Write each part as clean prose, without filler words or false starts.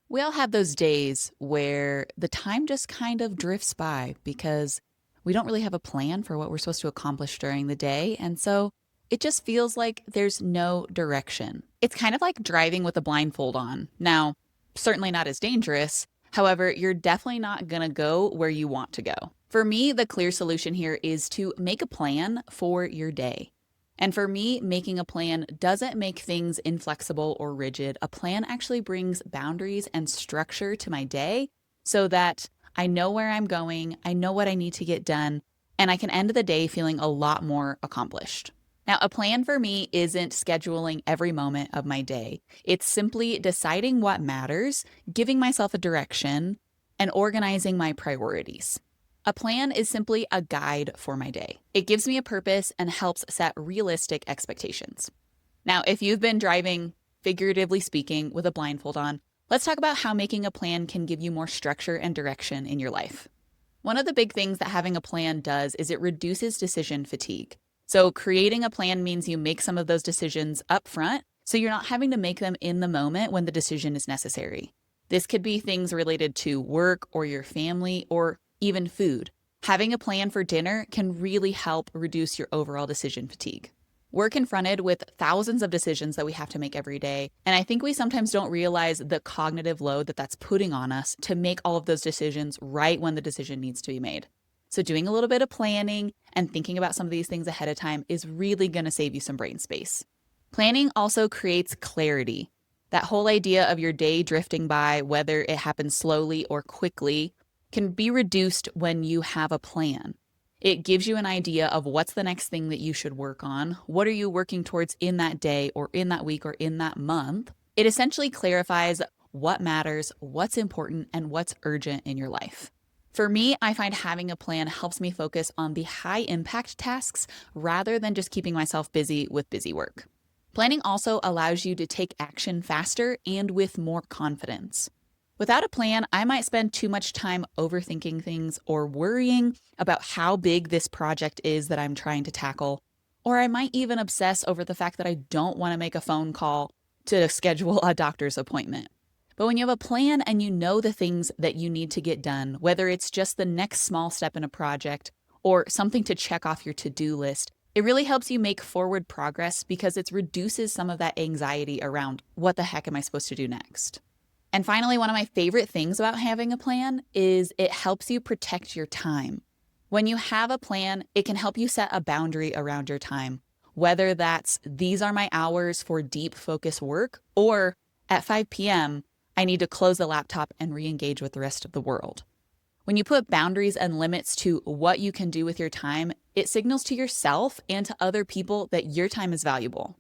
We all have those days where the time just kind of drifts by because we don't really have a plan for what we're supposed to accomplish during the day. And so it just feels like there's no direction. It's kind of like driving with a blindfold on. Now, certainly not as dangerous. However, you're definitely not going to go where you want to go. For me, the clear solution here is to make a plan for your day. And for me, making a plan doesn't make things inflexible or rigid. A plan actually brings boundaries and structure to my day so that I know where I'm going, I know what I need to get done, and I can end the day feeling a lot more accomplished. Now, a plan for me isn't scheduling every moment of my day. It's simply deciding what matters, giving myself a direction, and organizing my priorities. A plan is simply a guide for my day. It gives me a purpose and helps set realistic expectations. Now, if you've been driving, figuratively speaking, with a blindfold on, let's talk about how making a plan can give you more structure and direction in your life. One of the big things that having a plan does is it reduces decision fatigue. So, creating a plan means you make some of those decisions up front so you're not having to make them in the moment when the decision is necessary. This could be things related to work or your family or even food. Having a plan for dinner can really help reduce your overall decision fatigue. We're confronted with thousands of decisions that we have to make every day, and I think we sometimes don't realize the cognitive load that that's putting on us to make all of those decisions right when the decision needs to be made. So, doing a little bit of planning and thinking about some of these things ahead of time is really going to save you some brain space. Planning also creates clarity. That whole idea of your day drifting by, whether it happens slowly or quickly, can be reduced when you have a plan. It gives you an idea of what's the next thing that you should work on. What are you working towards in that day or in that week or in that month? It essentially clarifies what matters, what's important, and what's urgent in your life. For me, I find having a plan helps me focus on the high impact tasks rather than just keeping myself busy with busy work. Planning also allows you to take action faster and with more confidence. Without a plan, I might spend too much time overthinking things or worrying about how big this project is that I'm trying to tackle. Or I might even obsess over the fact that I don't want to make a phone call to schedule a doctor's appointment. But when you have a plan and you know the things that you need to get done, whether it's just the next small step in a project or something to check off your to do list, it really helps you make forward progress because it reduces some of that anxiety around what the heck am I supposed to do next. And finally, one of my favorite things about having a plan is it helps you protect your time. When you have a plan, it can help you set a boundary around your time, whether that's these are my hours for deep focus work, or at 5 p.m., I need to close the laptop and re engage with the rest of the world. When you put boundaries and limits to what you can do with your time, it signals to yourself and to other people that your time is valuable.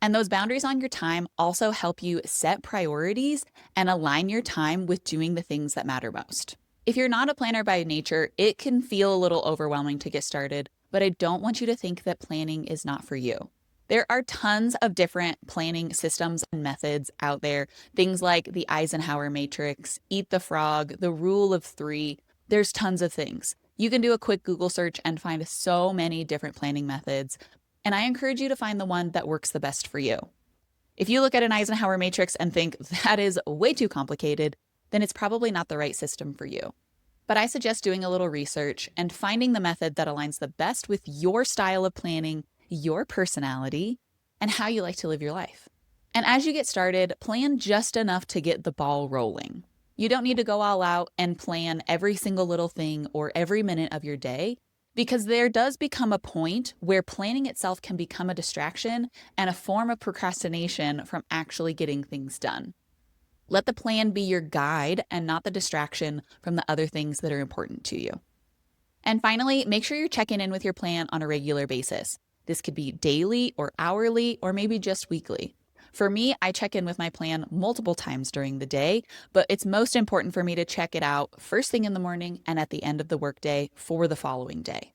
And those boundaries on your time also help you set priorities and align your time with doing the things that matter most. If you're not a planner by nature, it can feel a little overwhelming to get started, but I don't want you to think that planning is not for you. There are tons of different planning systems and methods out there, things like the Eisenhower Matrix, Eat the Frog, the Rule of Three. There's tons of things. You can do a quick Google search and find so many different planning methods, and I encourage you to find the one that works the best for you. If you look at an Eisenhower matrix and think that is way too complicated, then it's probably not the right system for you. But I suggest doing a little research and finding the method that aligns the best with your style of planning, your personality, and how you like to live your life. And as you get started, plan just enough to get the ball rolling. You don't need to go all out and plan every single little thing or every minute of your day, because there does become a point where planning itself can become a distraction and a form of procrastination from actually getting things done. Let the plan be your guide and not the distraction from the other things that are important to you. And finally, make sure you're checking in with your plan on a regular basis. This could be daily or hourly or maybe just weekly. For me, I check in with my plan multiple times during the day, but it's most important for me to check it out first thing in the morning and at the end of the workday for the following day.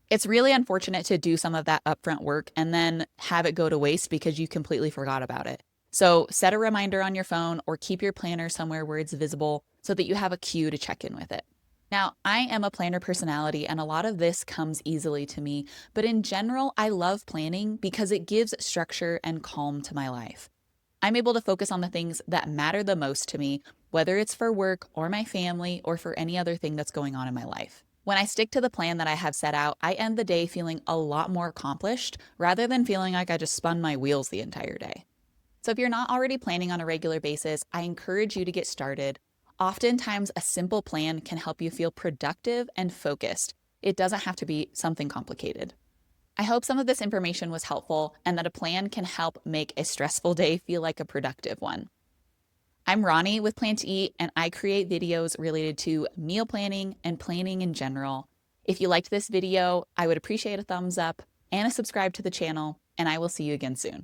It's really unfortunate to do some of that upfront work and then have it go to waste because you completely forgot about it. So set a reminder on your phone or keep your planner somewhere where it's visible so that you have a cue to check in with it. Now, I am a planner personality and a lot of this comes easily to me, but in general, I love planning because it gives structure and calm to my life. I'm able to focus on the things that matter the most to me whether it's for work or my family or for any other thing that's going on in my life. When I stick to the plan that I have set out, I end the day feeling a lot more accomplished rather than feeling like I just spun my wheels the entire day. So if you're not already planning on a regular basis, I encourage you to get started. Oftentimes, a simple plan can help you feel productive and focused. It doesn't have to be something complicated. I hope some of this information was helpful and that a plan can help make a stressful day feel like a productive one. I'm Ronnie with Plan to Eat, and I create videos related to meal planning and planning in general. If you liked this video, I would appreciate a thumbs up and a subscribe to the channel, and I will see you again soon.